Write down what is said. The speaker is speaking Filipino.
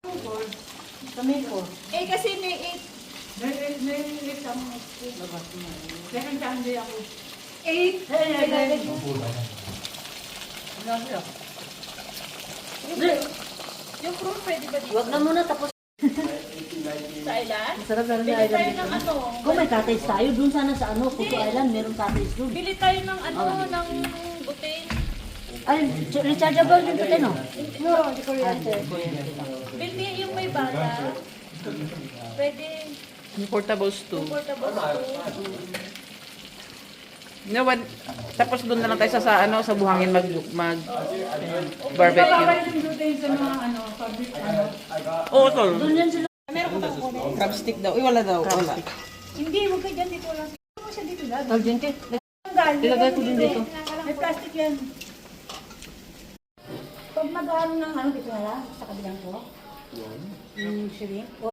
Kami po. Eh kasi may 8. May isang labas na. Second Sunday ako. 8. Yung crew pwede ba dito? Huwag na muna tapos. Sa island? Masarap na Bili tayo ng ano. Kung may cottage tayo, dun sana sa ano, Puto Island, meron cottage dun. Bili tayo ng ano, ng butane. Ay, rechargeable din ito, no? No, di kuryente. Bili yung may bata. Pwede. Portables too. Portable to. No, tapos doon na lang tayo sa ano sa buhangin mag barbecue. yung butane sa mga ano, public ano. Oo, tol. Dun yan sila. Meron ka bang kunin? Crab stick daw. Wala daw. Wala. Hindi, huwag ka dyan dito lang. Ano siya dito lang? Tolgente. Tanggal. Ilagay ko din dito. May plastic yan. Pag mag-ano ng ano dito na lang, sa kabilang ko. Yung shrimp. O